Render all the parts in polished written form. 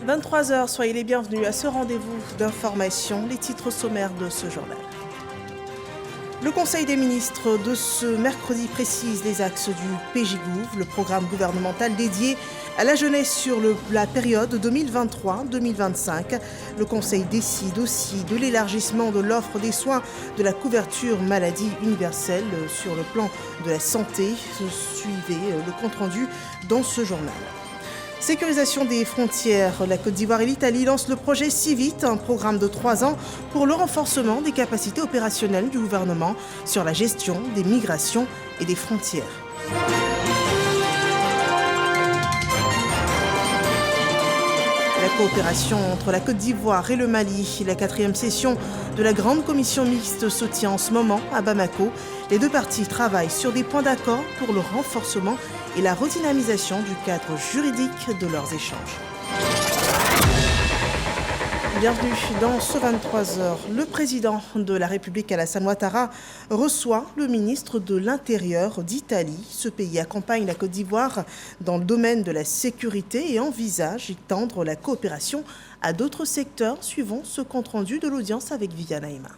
23h, soyez les bienvenus à ce rendez-vous d'information, les titres sommaires de ce journal. Le Conseil des ministres de ce mercredi précise les axes du PJGouv, le programme gouvernemental dédié à la jeunesse sur la période 2023-2025. Le Conseil décide aussi de l'élargissement de l'offre des soins de la couverture maladie universelle sur le plan de la santé. Suivez le compte-rendu dans ce journal. Sécurisation des frontières, la Côte d'Ivoire et l'Italie lancent le projet Civit, un programme de 3 ans pour le renforcement des capacités opérationnelles du gouvernement sur la gestion des migrations et des frontières. La coopération entre la Côte d'Ivoire et le Mali, la 4e session de la Grande Commission mixte se tient en ce moment à Bamako. Les deux parties travaillent sur des points d'accord pour le renforcement et la redynamisation du cadre juridique de leurs échanges. Bienvenue dans ce 23h. Le président de la République, Alassane Ouattara, reçoit le ministre de l'Intérieur d'Italie. Ce pays accompagne la Côte d'Ivoire dans le domaine de la sécurité et envisage d'étendre la coopération à d'autres secteurs, suivant ce compte-rendu de l'audience avec Viviane Aïma.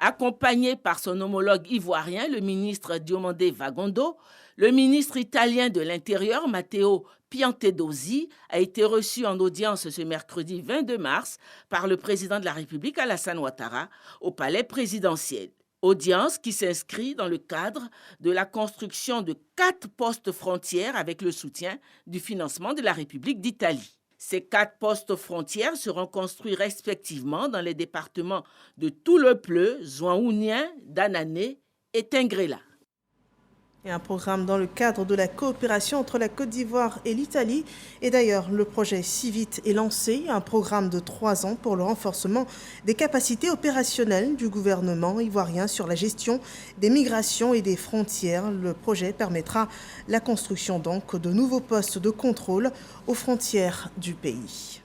Accompagné par son homologue ivoirien, le ministre Diomandé Vagondo, le ministre italien de l'Intérieur, Matteo Piantedosi, a été reçu en audience ce mercredi 22 mars par le président de la République, Alassane Ouattara, au palais présidentiel. Audience qui s'inscrit dans le cadre de la construction de 4 postes frontières avec le soutien du financement de la République d'Italie. Ces 4 postes frontières seront construits respectivement dans les départements de Toulepleu, Zouaounien, Danané et Tingrela. Et un programme dans le cadre de la coopération entre la Côte d'Ivoire et l'Italie. Et d'ailleurs, le projet Civit est lancé, un programme de 3 ans pour le renforcement des capacités opérationnelles du gouvernement ivoirien sur la gestion des migrations et des frontières. Le projet permettra la construction donc de nouveaux postes de contrôle aux frontières du pays.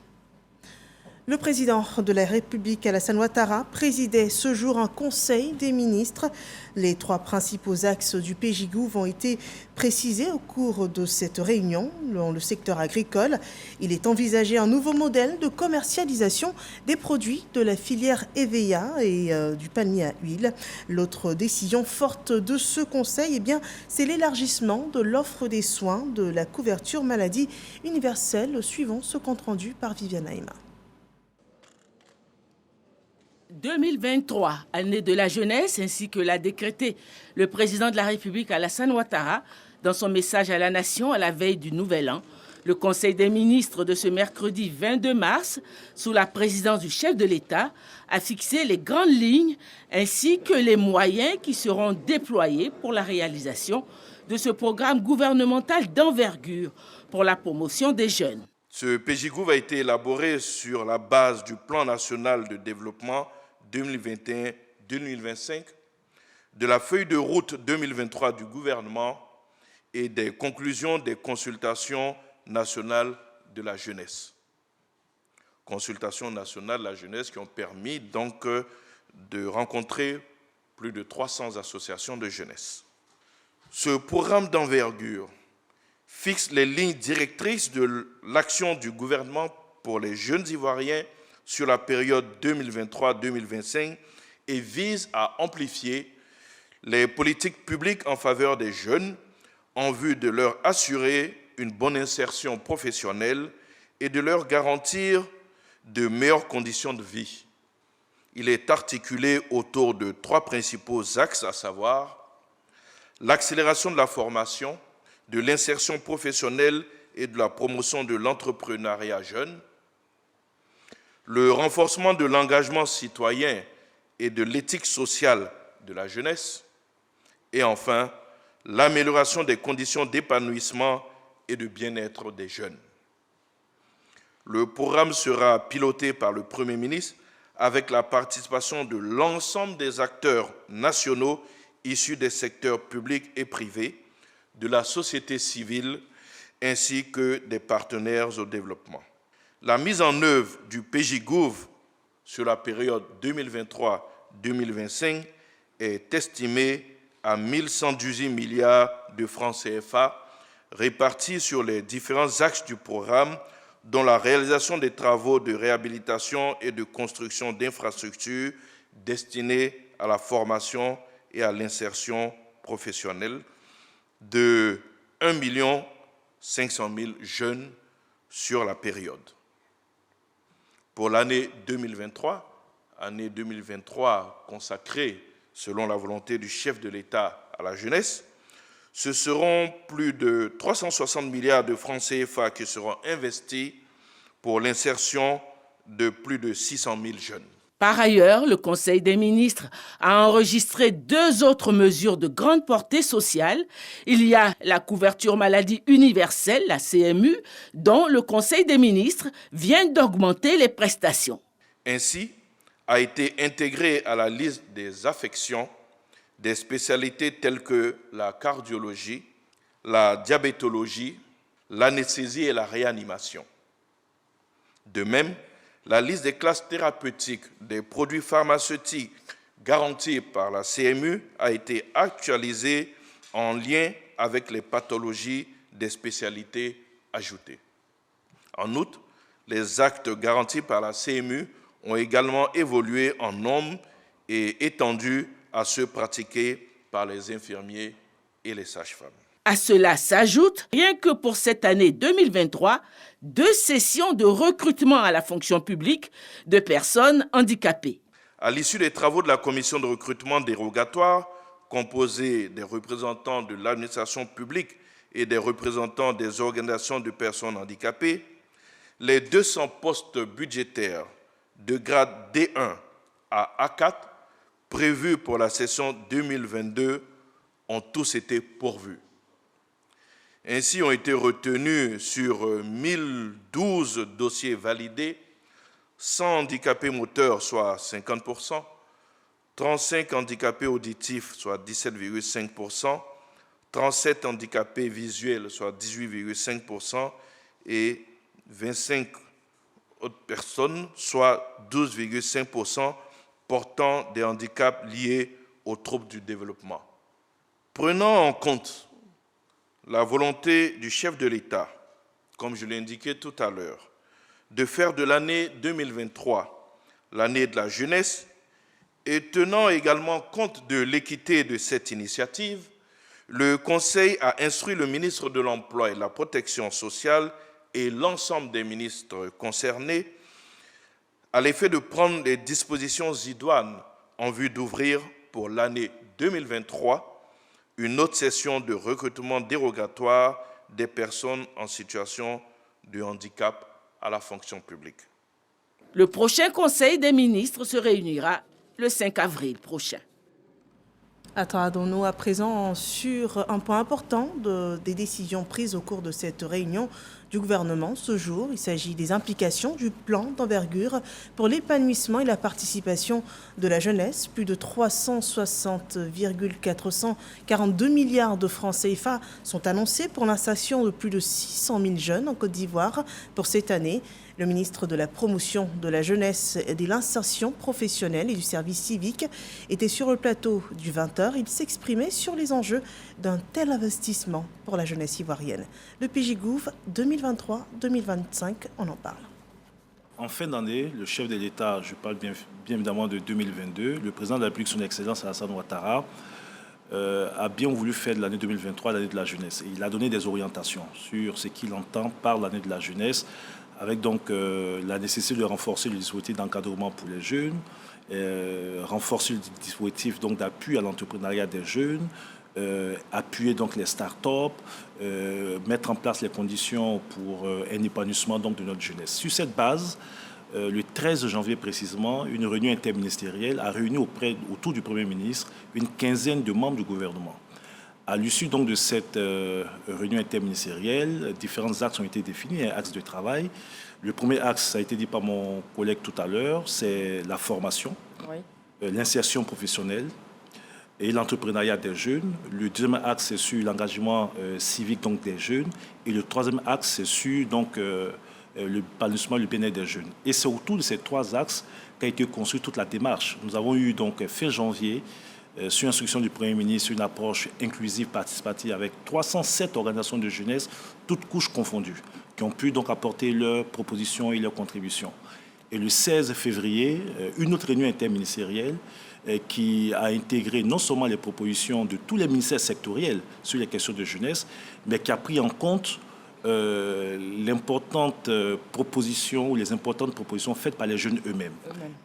Le président de la République, Alassane Ouattara, présidait ce jour un conseil des ministres. Les 3 principaux axes du PJGouv ont été précisés au cours de cette réunion. Dans le secteur agricole, il est envisagé un nouveau modèle de commercialisation des produits de la filière EVEA et du palmier à huile. L'autre décision forte de ce conseil, c'est l'élargissement de l'offre des soins de la couverture maladie universelle, suivant ce compte-rendu par Viviane Aïma. 2023, année de la jeunesse, ainsi que l'a décrété le président de la République, Alassane Ouattara, dans son message à la nation à la veille du Nouvel An. Le Conseil des ministres de ce mercredi 22 mars, sous la présidence du chef de l'État, a fixé les grandes lignes ainsi que les moyens qui seront déployés pour la réalisation de ce programme gouvernemental d'envergure pour la promotion des jeunes. Ce PJGouv a été élaboré sur la base du Plan national de développement 2021-2025, de la feuille de route 2023 du gouvernement et des conclusions des consultations nationales de la jeunesse. Consultations nationales de la jeunesse qui ont permis donc de rencontrer plus de 300 associations de jeunesse. Ce programme d'envergure fixe les lignes directrices de l'action du gouvernement pour les jeunes Ivoiriens sur la période 2023-2025 et vise à amplifier les politiques publiques en faveur des jeunes en vue de leur assurer une bonne insertion professionnelle et de leur garantir de meilleures conditions de vie. Il est articulé autour de 3 principaux axes, à savoir l'accélération de la formation, de l'insertion professionnelle et de la promotion de l'entrepreneuriat jeune, le renforcement de l'engagement citoyen et de l'éthique sociale de la jeunesse, et enfin, l'amélioration des conditions d'épanouissement et de bien-être des jeunes. Le programme sera piloté par le Premier ministre avec la participation de l'ensemble des acteurs nationaux issus des secteurs publics et privés, de la société civile ainsi que des partenaires au développement. La mise en œuvre du PJGouv sur la période 2023-2025 est estimée à 1 118 milliards de francs CFA répartis sur les différents axes du programme dont la réalisation des travaux de réhabilitation et de construction d'infrastructures destinées à la formation et à l'insertion professionnelle de 1 500 000 jeunes sur la période. Pour l'année 2023, année 2023 consacrée, selon la volonté du chef de l'État, à la jeunesse, ce seront plus de 360 milliards de francs CFA qui seront investis pour l'insertion de plus de 600 000 jeunes. Par ailleurs, le Conseil des ministres a enregistré 2 autres mesures de grande portée sociale. Il y a la couverture maladie universelle, la CMU, dont le Conseil des ministres vient d'augmenter les prestations. Ainsi, a été intégré à la liste des affections des spécialités telles que la cardiologie, la diabétologie, l'anesthésie et la réanimation. De même, la liste des classes thérapeutiques des produits pharmaceutiques garantis par la CMU a été actualisée en lien avec les pathologies des spécialités ajoutées. En outre, les actes garantis par la CMU ont également évolué en nombre et étendu à ceux pratiqués par les infirmiers et les sages-femmes. À cela s'ajoute, rien que pour cette année 2023, 2 sessions de recrutement à la fonction publique de personnes handicapées. À l'issue des travaux de la commission de recrutement dérogatoire, composée des représentants de l'administration publique et des représentants des organisations de personnes handicapées, les 200 postes budgétaires de grade D1 à A4 prévus pour la session 2022 ont tous été pourvus. Ainsi ont été retenus sur 1012 dossiers validés, 100 handicapés moteurs, soit 50%, 35 handicapés auditifs, soit 17,5%, 37 handicapés visuels, soit 18,5%, et 25 autres personnes, soit 12,5%, portant des handicaps liés aux troubles du développement. Prenant en compte la volonté du chef de l'État, comme je l'ai indiqué tout à l'heure, de faire de l'année 2023 l'année de la jeunesse, et tenant également compte de l'équité de cette initiative, le Conseil a instruit le ministre de l'Emploi et de la Protection sociale et l'ensemble des ministres concernés à l'effet de prendre des dispositions idoines en vue d'ouvrir pour l'année 2023 une autre session de recrutement dérogatoire des personnes en situation de handicap à la fonction publique. Le prochain Conseil des ministres se réunira le 5 avril prochain. Attardons-nous à présent sur un point important des décisions prises au cours de cette réunion du gouvernement ce jour. Il s'agit des implications du plan d'envergure pour l'épanouissement et la participation de la jeunesse. Plus de 360,442 milliards de francs CFA sont annoncés pour l'insertion de plus de 600 000 jeunes en Côte d'Ivoire pour cette année. Le ministre de la Promotion de la jeunesse et de l'insertion professionnelle et du service civique était sur le plateau du 20h. Il s'exprimait sur les enjeux d'un tel investissement pour la jeunesse ivoirienne. Le PJ-Gouv 2023-2025, on en parle. En fin d'année, le chef de l'État, je parle bien évidemment de 2022, le président de la République, son Excellence Alassane Ouattara, a bien voulu faire de l'année 2023 l'année de la jeunesse. Et il a donné des orientations sur ce qu'il entend par l'année de la jeunesse, avec donc la nécessité de renforcer le dispositif d'encadrement pour les jeunes, renforcer le dispositif donc d'appui à l'entrepreneuriat des jeunes, appuyer donc les start-up, mettre en place les conditions pour un épanouissement donc de notre jeunesse. Sur cette base, le 13 janvier précisément, une réunion interministérielle a réuni autour du Premier ministre une quinzaine de membres du gouvernement. À l'issue donc de cette réunion interministérielle, différents axes ont été définis, un axe de travail. Le premier axe, ça a été dit par mon collègue tout à l'heure, c'est la formation, l'insertion professionnelle et l'entrepreneuriat des jeunes. Le deuxième axe, c'est sur l'engagement civique donc, des jeunes. Et le troisième axe, c'est sur donc, l'épanouissement, le bien-être des jeunes. Et c'est autour de ces 3 axes qu'a été construite toute la démarche. Nous avons eu donc fin janvier, sur instruction du Premier ministre, une approche inclusive, participative avec 307 organisations de jeunesse, toutes couches confondues. qui ont pu donc apporter leurs propositions et leurs contributions. Et le 16 février, une autre réunion interministérielle qui a intégré non seulement les propositions de tous les ministères sectoriels sur les questions de jeunesse, mais qui a pris en compte l'importante proposition ou les importantes propositions faites par les jeunes eux-mêmes.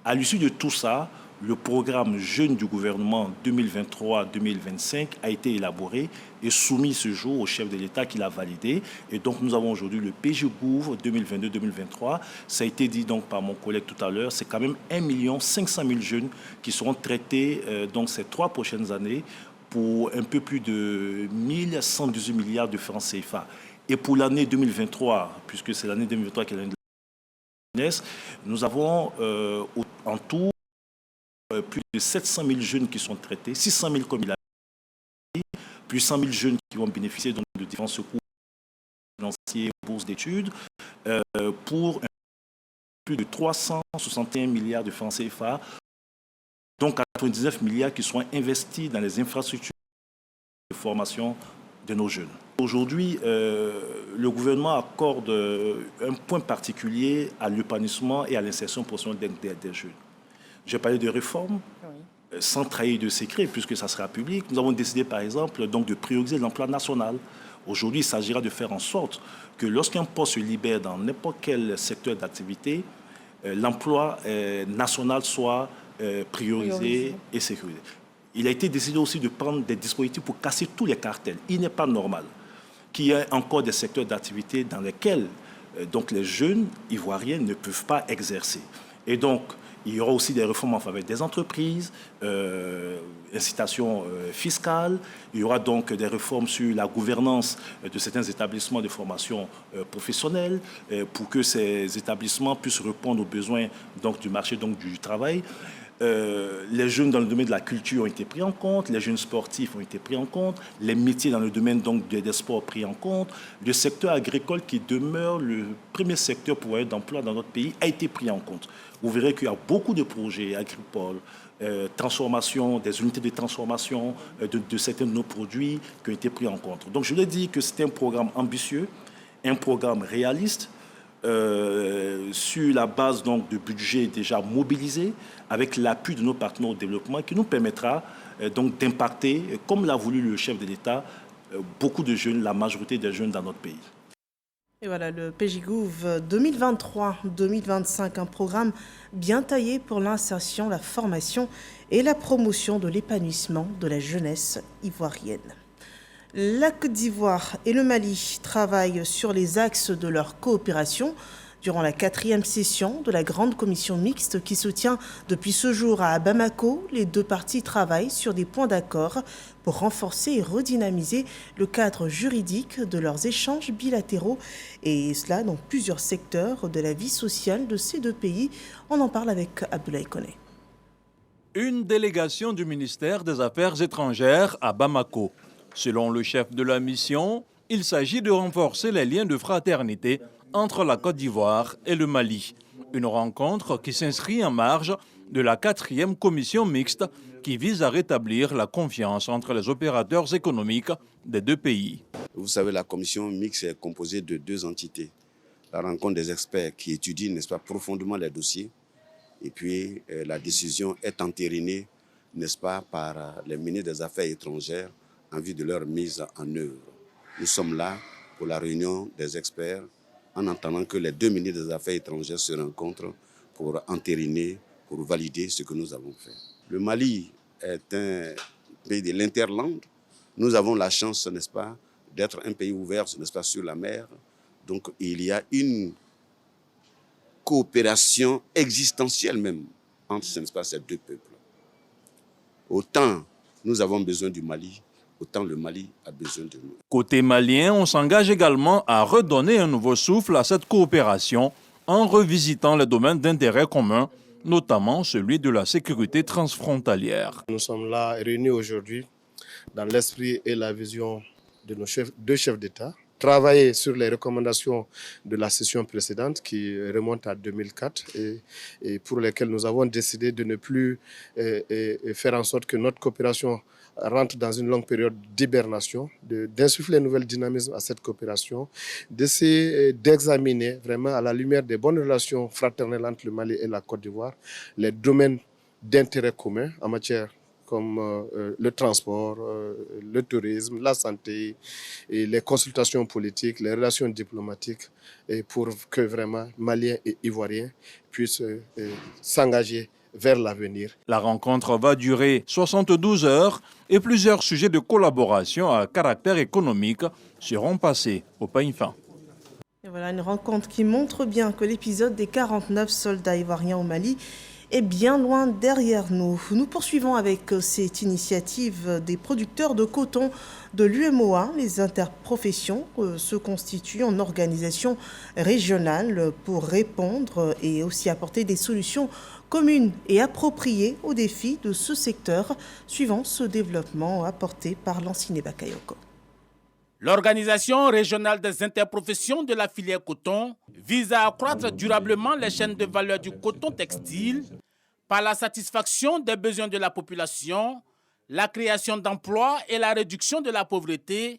À l'issue de tout ça, le programme Jeunes du gouvernement 2023-2025 a été élaboré et soumis ce jour au chef de l'État qui l'a validé. Et donc nous avons aujourd'hui le PJGouv 2022-2023. Ça a été dit donc par mon collègue tout à l'heure, c'est quand même 1 500 000 jeunes qui seront traités donc ces 3 prochaines années pour un peu plus de 1 118 milliards de francs CFA. Et pour l'année 2023, puisque c'est l'année 2023 qui est l'année de la jeunesse, nous avons en tout plus de 700 000 jeunes qui sont traités, 600 000 comme il a dit, plus 100 000 jeunes qui vont bénéficier donc, de différents secours financiers, bourses d'études, pour plus de 361 milliards de francs CFA, donc 99 milliards qui seront investis dans les infrastructures de formation de nos jeunes. Aujourd'hui, le gouvernement accorde un point particulier à l'épanouissement et à l'insertion professionnelle des jeunes. J'ai parlé de réformes, sans trahir de secret, puisque ça sera public. Nous avons décidé, par exemple, donc, de prioriser l'emploi national. Aujourd'hui, il s'agira de faire en sorte que lorsqu'un poste se libère dans n'importe quel secteur d'activité, l'emploi national soit priorisé et sécurisé. Il a été décidé aussi de prendre des dispositifs pour casser tous les cartels. Il n'est pas normal qu'il y ait encore des secteurs d'activité dans lesquels donc, les jeunes ivoiriens ne peuvent pas exercer. Et donc, il y aura aussi des réformes en faveur des entreprises, incitations fiscales. Il y aura donc des réformes sur la gouvernance de certains établissements de formation professionnelle pour que ces établissements puissent répondre aux besoins donc, du marché donc, du travail. Les jeunes dans le domaine de la culture ont été pris en compte, les jeunes sportifs ont été pris en compte, les métiers dans le domaine donc, des sports pris en compte, le secteur agricole qui demeure le premier secteur pour d'emploi dans notre pays a été pris en compte. Vous verrez qu'il y a beaucoup de projets agricoles, transformation, des unités de transformation de certains de nos produits qui ont été pris en compte. Donc je l'ai dit que c'était un programme ambitieux, un programme réaliste, sur la base donc, de budget déjà mobilisé, avec l'appui de nos partenaires au développement, qui nous permettra donc d'impacter, comme l'a voulu le chef de l'État, beaucoup de jeunes, la majorité des jeunes dans notre pays. Et voilà, le PJGouv 2023-2025, un programme bien taillé pour l'insertion, la formation et la promotion de l'épanouissement de la jeunesse ivoirienne. La Côte d'Ivoire et le Mali travaillent sur les axes de leur coopération. Durant la 4e session de la Grande Commission mixte qui se tient depuis ce jour à Bamako, les 2 parties travaillent sur des points d'accord pour renforcer et redynamiser le cadre juridique de leurs échanges bilatéraux, et cela dans plusieurs secteurs de la vie sociale de ces 2 pays. On en parle avec Abdoulaye Koné. Une délégation du ministère des Affaires étrangères à Bamako. Selon le chef de la mission, il s'agit de renforcer les liens de fraternité entre la Côte d'Ivoire et le Mali. Une rencontre qui s'inscrit en marge de la 4e commission mixte qui vise à rétablir la confiance entre les opérateurs économiques des 2 pays. Vous savez, la commission mixte est composée de 2 entités. La rencontre des experts qui étudient, n'est-ce pas, profondément les dossiers. Et puis, la décision est entérinée, n'est-ce pas, par les ministres des Affaires étrangères en vue de leur mise en œuvre. Nous sommes là pour la réunion des experts en attendant que les 2 ministres des Affaires étrangères se rencontrent pour entériner, pour valider ce que nous avons fait. Le Mali est un pays de l'interland. Nous avons la chance, n'est-ce pas, d'être un pays ouvert, n'est-ce pas, sur la mer. Donc il y a une coopération existentielle même entre, n'est-ce pas, ces 2 peuples. Autant nous avons besoin du Mali, autant le Mali a besoin de nous. Côté malien, on s'engage également à redonner un nouveau souffle à cette coopération en revisitant les domaines d'intérêt commun, notamment celui de la sécurité transfrontalière. Nous sommes là réunis aujourd'hui dans l'esprit et la vision de nos 2 chefs d'État, travaillé sur les recommandations de la session précédente qui remonte à 2004 et pour lesquelles nous avons décidé de ne plus faire en sorte que notre coopération rentre dans une longue période d'hibernation, d'insuffler un nouvel dynamisme à cette coopération, d'essayer d'examiner vraiment à la lumière des bonnes relations fraternelles entre le Mali et la Côte d'Ivoire les domaines d'intérêt commun en matière comme le transport, le tourisme, la santé, et les consultations politiques, les relations diplomatiques, et pour que vraiment Maliens et Ivoiriens puissent s'engager vers l'avenir. La rencontre va durer 72 heures et plusieurs sujets de collaboration à caractère économique seront passés au peigne fin. Et voilà une rencontre qui montre bien que l'épisode des 49 soldats ivoiriens au Mali est bien loin derrière nous. Nous poursuivons avec cette initiative des producteurs de coton de l'UMOA. Les interprofessions se constituent en organisation régionale pour répondre et aussi apporter des solutions communes et appropriées aux défis de ce secteur, suivant ce développement apporté par Lanciné Bakayoko. L'organisation régionale des interprofessions de la filière coton vise à accroître durablement les chaînes de valeur du coton textile par la satisfaction des besoins de la population, la création d'emplois et la réduction de la pauvreté,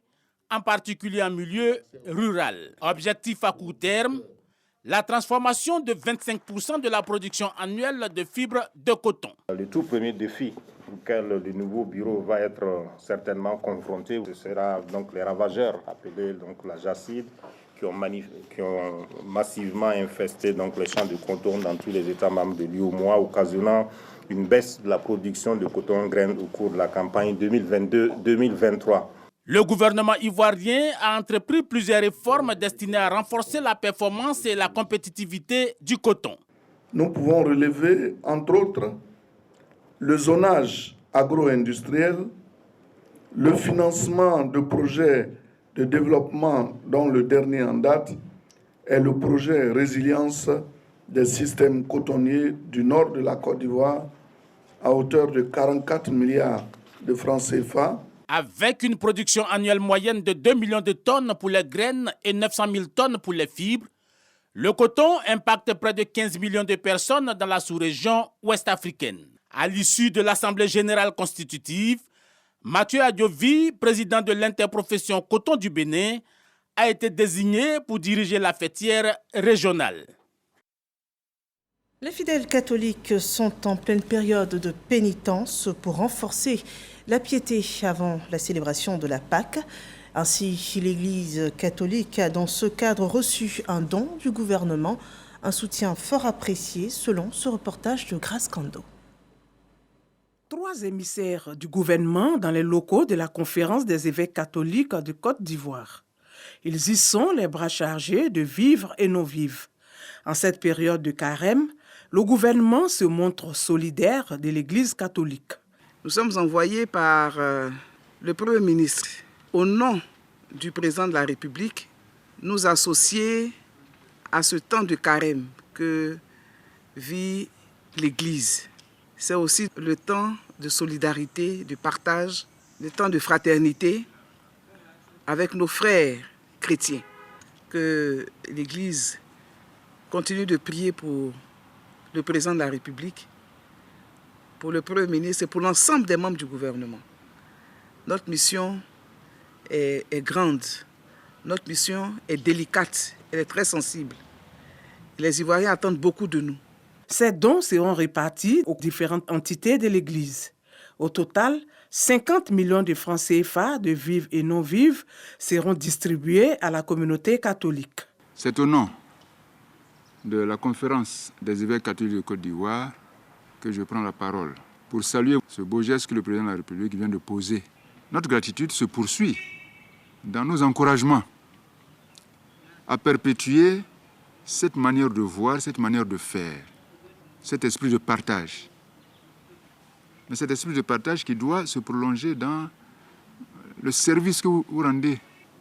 en particulier en milieu rural. Objectif à court terme, la transformation de 25% de la production annuelle de fibres de coton. Le tout premier défi auquel le nouveau bureau va être certainement confronté, ce sera donc les ravageurs appelés donc la jacide, qui ont massivement infesté donc les champs de coton dans tous les États membres de l'UMOA, occasionnant une baisse de la production de coton en graines au cours de la campagne 2022-2023. Le gouvernement ivoirien a entrepris plusieurs réformes destinées à renforcer la performance et la compétitivité du coton. Nous pouvons relever, entre autres, le zonage agro-industriel, le financement de projets de développement dont le dernier en date est le projet Résilience des systèmes cotonniers du nord de la Côte d'Ivoire à hauteur de 44 milliards de francs CFA. Avec une production annuelle moyenne de 2 millions de tonnes pour les graines et 900 000 tonnes pour les fibres, le coton impacte près de 15 millions de personnes dans la sous-région ouest-africaine. À l'issue de l'Assemblée générale constitutive, Mathieu Adjovi, président de l'interprofession coton du Bénin, a été désigné pour diriger la fêtière régionale. Les fidèles catholiques sont en pleine période de pénitence pour renforcer la piété avant la célébration de la Pâque. Ainsi, l'Église catholique a dans ce cadre reçu un don du gouvernement, un soutien fort apprécié selon ce reportage de Grace Kando. 3 émissaires du gouvernement dans les locaux de la conférence des évêques catholiques de Côte d'Ivoire. Ils y sont les bras chargés de vivres et non-vivres. En cette période de carême, le gouvernement se montre solidaire de l'Église catholique. Nous sommes envoyés par le Premier ministre, au nom du président de la République, nous associer à ce temps de carême que vit l'Église. C'est aussi le temps de solidarité, de partage, le temps de fraternité avec nos frères chrétiens. Que l'Église continue de prier pour le président de la République, pour le Premier ministre et pour l'ensemble des membres du gouvernement. Notre mission est grande, notre mission est délicate, elle est très sensible. Les Ivoiriens attendent beaucoup de nous. Ces dons seront répartis aux différentes entités de l'Église. Au total, 50 millions de francs CFA de vivres et non-vivres seront distribués à la communauté catholique. C'est au nom de la conférence des évêques catholiques de Côte d'Ivoire que je prends la parole pour saluer ce beau geste que le président de la République vient de poser. Notre gratitude se poursuit dans nos encouragements à perpétuer cette manière de voir, cette manière de faire, cet esprit de partage. Mais cet esprit de partage qui doit se prolonger dans le service que vous rendez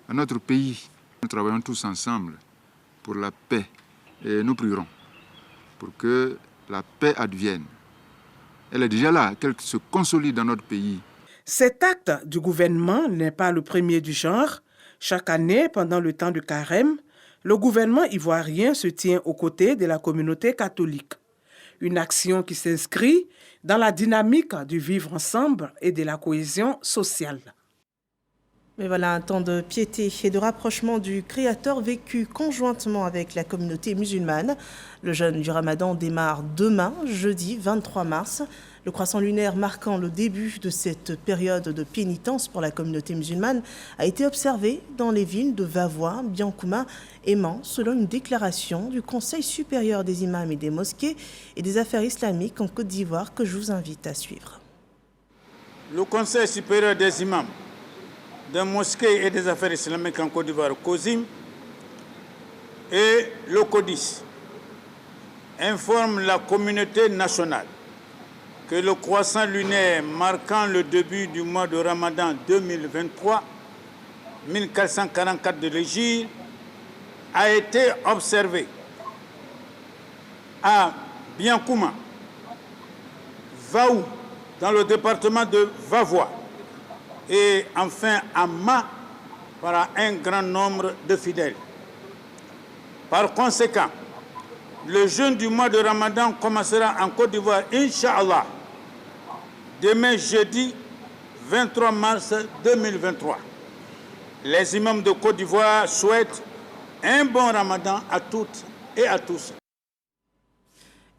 à notre pays. Nous travaillons tous ensemble pour la paix et nous prierons pour que la paix advienne. Elle est déjà là, qu'elle se consolide dans notre pays. Cet acte du gouvernement n'est pas le premier du genre. Chaque année, pendant le temps de carême, le gouvernement ivoirien se tient aux côtés de la communauté catholique. Une action qui s'inscrit dans la dynamique du vivre ensemble et de la cohésion sociale. Mais voilà un temps de piété et de rapprochement du Créateur vécu conjointement avec la communauté musulmane. Le jeûne du Ramadan démarre demain, jeudi 23 mars. Le croissant lunaire marquant le début de cette période de pénitence pour la communauté musulmane a été observé dans les villes de Vavois, Biancouma et Mans, selon une déclaration du Conseil supérieur des imams et des mosquées et des affaires islamiques en Côte d'Ivoire que je vous invite à suivre. Le Conseil supérieur des imams, des mosquées et des affaires islamiques en Côte d'Ivoire, COSIM, et le CODIS informe la communauté nationale que le croissant lunaire marquant le début du mois de Ramadan 2023, 1444 de l'Hégire, a été observé à Biancouma, Vaou, dans le département de Vavois, et enfin à Ma, par un grand nombre de fidèles. Par conséquent, le jeûne du mois de Ramadan commencera en Côte d'Ivoire, Inch'Allah, demain jeudi 23 mars 2023. Les imams de Côte d'Ivoire souhaitent un bon Ramadan à toutes et à tous.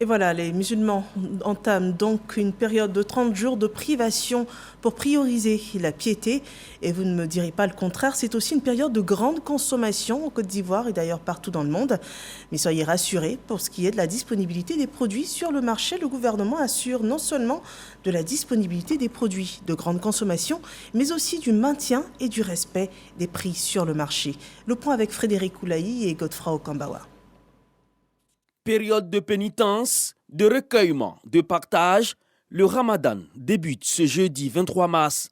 Et voilà, les musulmans entament donc une période de 30 jours de privation pour prioriser la piété. Et vous ne me direz pas le contraire, c'est aussi une période de grande consommation en Côte d'Ivoire et d'ailleurs partout dans le monde. Mais soyez rassurés, pour ce qui est de la disponibilité des produits sur le marché, le gouvernement assure non seulement de la disponibilité des produits de grande consommation, mais aussi du maintien et du respect des prix sur le marché. Le point avec Frédéric Oulaï et Godefroy Okambawa. Période de pénitence, de recueillement, de partage, le Ramadan débute ce jeudi 23 mars.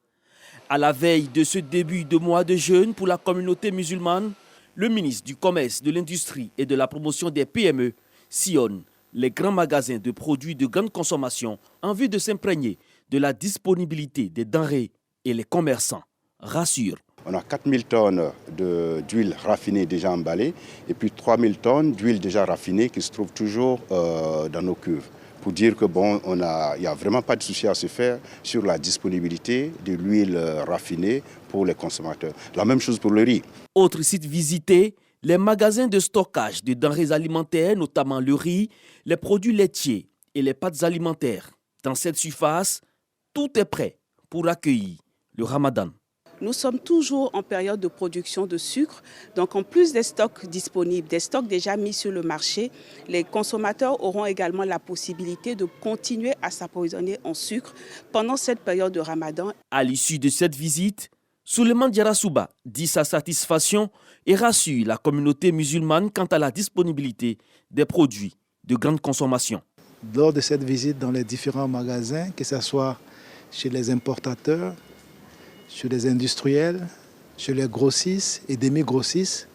À la veille de ce début de mois de jeûne pour la communauté musulmane, le ministre du Commerce, de l'Industrie et de la Promotion des PME sillonne les grands magasins de produits de grande consommation en vue de s'imprégner de la disponibilité des denrées et les commerçants rassurent. On a 4000 tonnes d'huile raffinée déjà emballée et puis 3000 tonnes d'huile déjà raffinée qui se trouvent toujours dans nos cuves. Pour dire que il n'y a vraiment pas de souci à se faire sur la disponibilité de l'huile raffinée pour les consommateurs. La même chose pour le riz. Autre site visité, les magasins de stockage de denrées alimentaires, notamment le riz, les produits laitiers et les pâtes alimentaires. Dans cette surface, tout est prêt pour accueillir le Ramadan. Nous sommes toujours en période de production de sucre. Donc en plus des stocks disponibles, des stocks déjà mis sur le marché, les consommateurs auront également la possibilité de continuer à s'approvisionner en sucre pendant cette période de Ramadan. À l'issue de cette visite, Souleymane Diarasouba dit sa satisfaction et rassure la communauté musulmane quant à la disponibilité des produits de grande consommation. Lors de cette visite dans les différents magasins, que ce soit chez les importateurs, chez les industriels, chez les grossistes et demi-grossistes,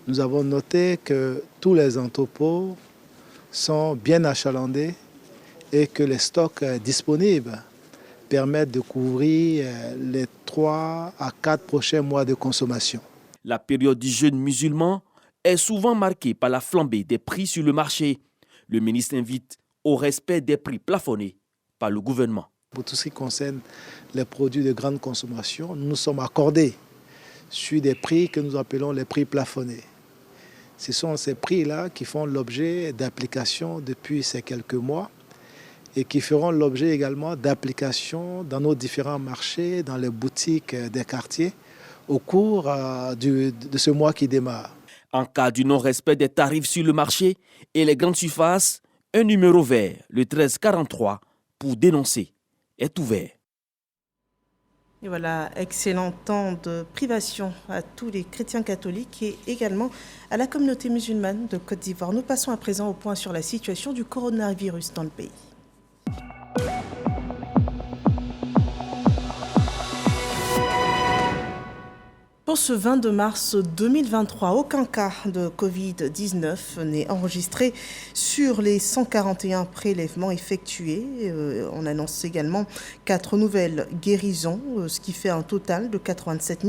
nous avons noté que tous les entrepôts sont bien achalandés et que les stocks disponibles permettent de couvrir les 3 à 4 prochains mois de consommation. La période du jeûne musulman est souvent marquée par la flambée des prix sur le marché. Le ministre invite au respect des prix plafonnés par le gouvernement. Pour tout ce qui concerne les produits de grande consommation, nous sommes accordés sur des prix que nous appelons les prix plafonnés. Ce sont ces prix-là qui font l'objet d'applications depuis ces quelques mois et qui feront l'objet également d'applications dans nos différents marchés, dans les boutiques des quartiers, au cours de ce mois qui démarre. En cas du non-respect des tarifs sur le marché et les grandes surfaces, un numéro vert, le 1343, pour dénoncer, est ouvert. Et voilà, excellent temps de privation à tous les chrétiens catholiques et également à la communauté musulmane de Côte d'Ivoire. Nous passons à présent au point sur la situation du coronavirus dans le pays. Pour ce 22 mars 2023, aucun cas de Covid-19 n'est enregistré sur les 141 prélèvements effectués. On annonce également 4 nouvelles guérisons, ce qui fait un total de 87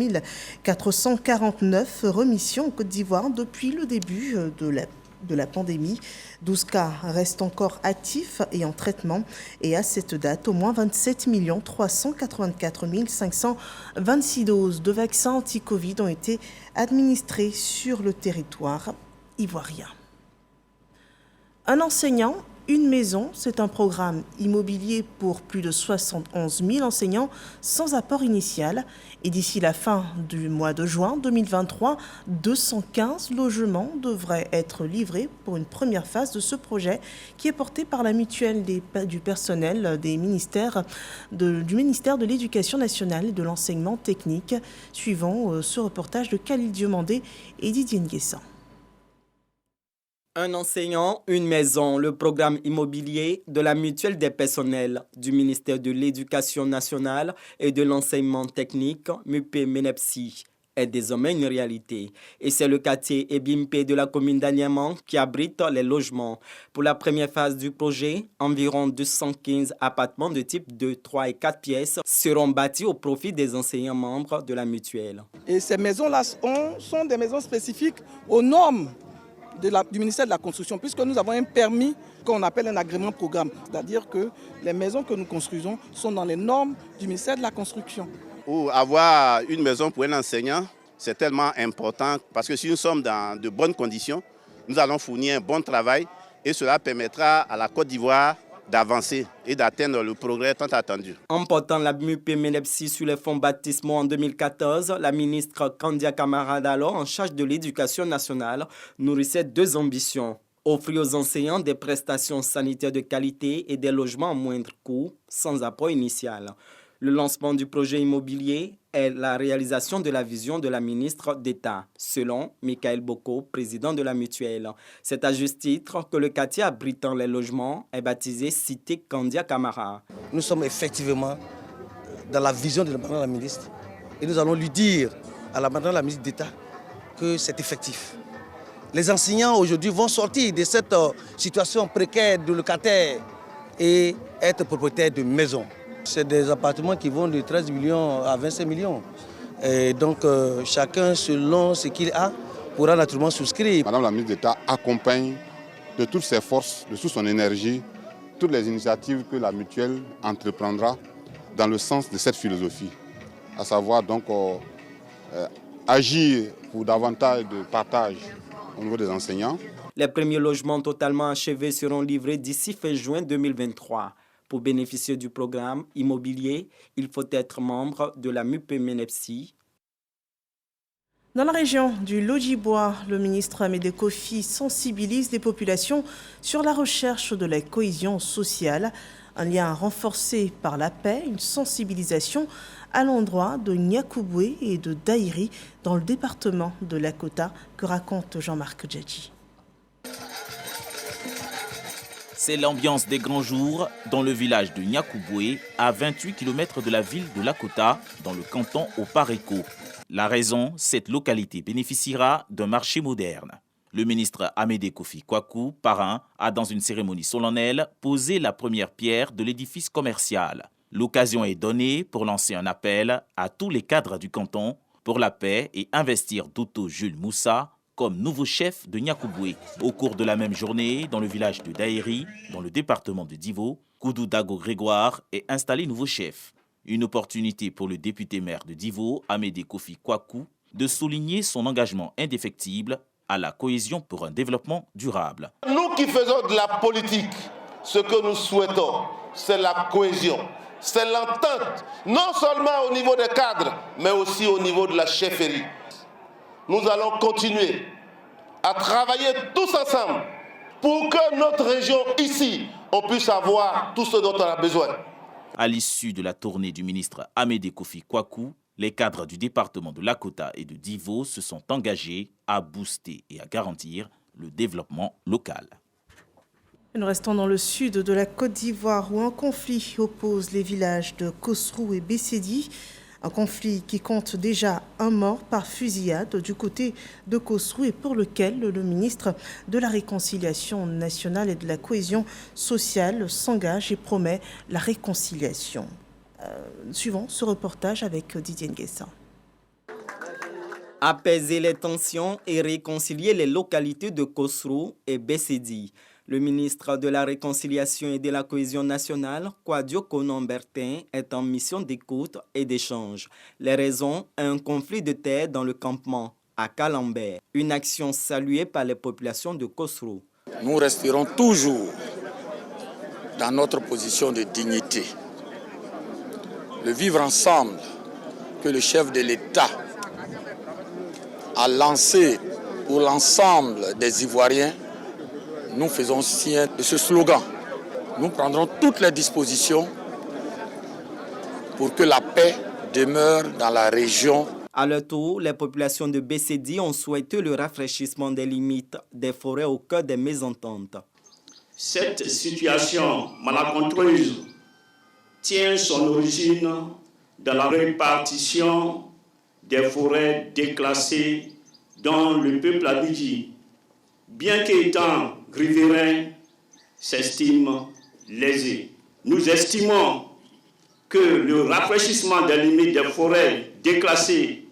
449 remissions en Côte d'Ivoire depuis le début de la pandémie. 12 cas restent encore actifs et en traitement. Et à cette date, au moins 27 384 526 doses de vaccins anti-Covid ont été administrées sur le territoire ivoirien. Un enseignant, une maison, c'est un programme immobilier pour plus de 71 000 enseignants sans apport initial. Et d'ici la fin du mois de juin 2023, 215 logements devraient être livrés pour une première phase de ce projet qui est porté par la mutuelle du personnel du ministère de l'Éducation nationale et de l'enseignement technique. Suivant ce reportage de Khalil Diomandé et Didier Nguessan. Un enseignant, une maison, le programme immobilier de la mutuelle des personnels du ministère de l'Éducation nationale et de l'enseignement technique, MUPE-MENEPSI, est désormais une réalité. Et c'est le quartier Ebimpe de la commune d'Aniamant qui abrite les logements. Pour la première phase du projet, environ 215 appartements de type 2, 3 et 4 pièces seront bâtis au profit des enseignants membres de la mutuelle. Et ces maisons-là sont des maisons spécifiques aux normes du ministère de la Construction, puisque nous avons un permis qu'on appelle un agrément programme. C'est-à-dire que les maisons que nous construisons sont dans les normes du ministère de la Construction. Ou avoir une maison pour un enseignant, c'est tellement important parce que si nous sommes dans de bonnes conditions, nous allons fournir un bon travail et cela permettra à la Côte d'Ivoire d'avancer et d'atteindre le progrès tant attendu. En portant la MUPE-MENEPSI sur les fonds baptismaux en 2014, la ministre Kandia Camara, alors en charge de l'éducation nationale, nourrissait 2 ambitions. Offrir aux enseignants des prestations sanitaires de qualité et des logements à moindre coût, sans apport initial. Le lancement du projet immobilier est la réalisation de la vision de la ministre d'État, selon Michael Boko, président de la mutuelle. C'est à juste titre que le quartier abritant les logements est baptisé Cité Kandia Camara. Nous sommes effectivement dans la vision de Madame la ministre et nous allons lui dire à la Madame la ministre d'État que c'est effectif. Les enseignants aujourd'hui vont sortir de cette situation précaire de locataire et être propriétaires de maisons. C'est des appartements qui vont de 13 millions à 25 millions. Et donc, chacun, selon ce qu'il a, pourra naturellement souscrire. Madame la ministre d'État accompagne de toutes ses forces, de toute son énergie, toutes les initiatives que la mutuelle entreprendra dans le sens de cette philosophie. À savoir donc agir pour davantage de partage au niveau des enseignants. Les premiers logements totalement achevés seront livrés d'ici fin juin 2023. Pour bénéficier du programme immobilier, il faut être membre de la MUPE-MENEPSI. Dans la région du Lodjibois, le ministre Amédée Kofi sensibilise les populations sur la recherche de la cohésion sociale. Un lien renforcé par la paix, une sensibilisation à l'endroit de Niakouboué et de Daïri dans le département de Lakota, que raconte Jean-Marc Djadji. C'est l'ambiance des grands jours dans le village de Niakouboué, à 28 km de la ville de Lakota, dans le canton au Paréco. La raison, cette localité bénéficiera d'un marché moderne. Le ministre Amédée Kofi Kwaku, parrain, a dans une cérémonie solennelle posé la première pierre de l'édifice commercial. L'occasion est donnée pour lancer un appel à tous les cadres du canton pour la paix et investir Doto Jules Moussa comme nouveau chef de Niakouboué. Au cours de la même journée, dans le village de Daïri, dans le département de Divo, Koudou Dago Grégoire est installé nouveau chef. Une opportunité pour le député-maire de Divo, Amédée Kofi Kwaku, de souligner son engagement indéfectible à la cohésion pour un développement durable. Nous qui faisons de la politique, ce que nous souhaitons, c'est la cohésion, c'est l'entente, non seulement au niveau des cadres, mais aussi au niveau de la chefferie. Nous allons continuer à travailler tous ensemble pour que notre région ici, on puisse avoir tout ce dont on a besoin. À l'issue de la tournée du ministre Amédée Kofi Kwaku, les cadres du département de Lakota et de Divo se sont engagés à booster et à garantir le développement local. Nous restons dans le sud de la Côte d'Ivoire où un conflit oppose les villages de Kosrou et Bessedi. Un conflit qui compte déjà un mort par fusillade du côté de Kosrou et pour lequel le ministre de la Réconciliation nationale et de la cohésion sociale s'engage et promet la réconciliation. Suivons ce reportage avec Didier Nguessa. Apaiser les tensions et réconcilier les localités de Kosrou et Bessedi. Le ministre de la Réconciliation et de la Cohésion nationale, Kwadio Konon-Bertin, est en mission d'écoute et d'échange. Les raisons, un conflit de terre dans le campement à Kalambert, une action saluée par les populations de Kosrou. Nous resterons toujours dans notre position de dignité. Le vivre ensemble que le chef de l'État a lancé pour l'ensemble des Ivoiriens, nous faisons signe de ce slogan. Nous prendrons toutes les dispositions pour que la paix demeure dans la région. À leur tour, les populations de Bessedi ont souhaité le rafraîchissement des limites des forêts au cœur des mésententes. Cette situation malencontreuse tient son origine dans la répartition des forêts déclassées dont le peuple abidji, bien qu'étant riverain, s'estime lésé. Nous estimons que le rafraîchissement des limites des forêts déclassées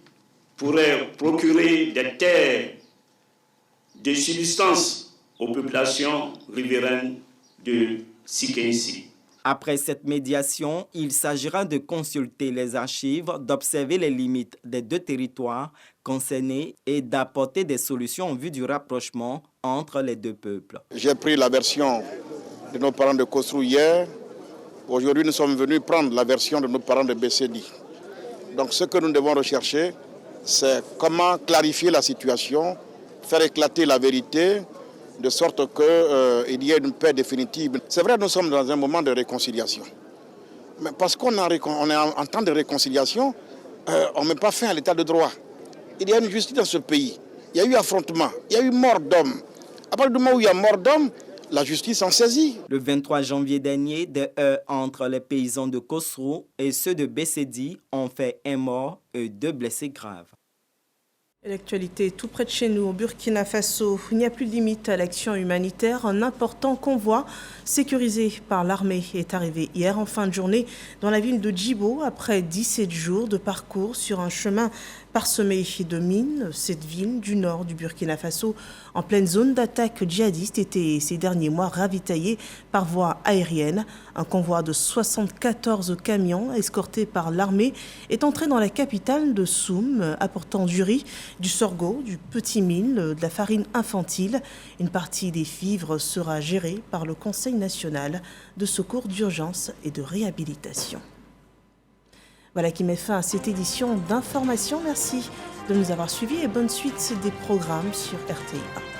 pourrait procurer des terres de subsistance aux populations riveraines de Sikensi. Après cette médiation, il s'agira de consulter les archives, d'observer les limites des deux territoires concernés et d'apporter des solutions en vue du rapprochement entre les deux peuples. J'ai pris la version de nos parents de Kosrou hier. Aujourd'hui, nous sommes venus prendre la version de nos parents de Bessedi. Donc ce que nous devons rechercher, c'est comment clarifier la situation, faire éclater la vérité, de sorte qu'il y ait une paix définitive. C'est vrai, nous sommes dans un moment de réconciliation. Mais parce qu'on est en temps de réconciliation, on ne met pas fin à l'état de droit. Il y a une justice dans ce pays. Il y a eu affrontement, il y a eu mort d'hommes. À partir du moment où il y a mort d'hommes, la justice en saisit. Le 23 janvier dernier, des heurts entre les paysans de Kosrou et ceux de Bessedi ont fait un mort et 2 blessés graves. L'actualité tout près de chez nous, au Burkina Faso, il n'y a plus de limite à l'action humanitaire. Un important convoi sécurisé par l'armée est arrivé hier en fin de journée dans la ville de Djibo après 17 jours de parcours sur un chemin parsemé de mines. Cette ville du nord du Burkina Faso, en pleine zone d'attaque djihadiste, était ces derniers mois ravitaillée par voie aérienne. Un convoi de 74 camions escortés par l'armée est entré dans la capitale de Soum, apportant du riz, du sorgho, du petit mil, de la farine infantile. Une partie des vivres sera gérée par le Conseil national de secours d'urgence et de réhabilitation. Voilà qui met fin à cette édition d'information. Merci de nous avoir suivis et bonne suite des programmes sur RTI1.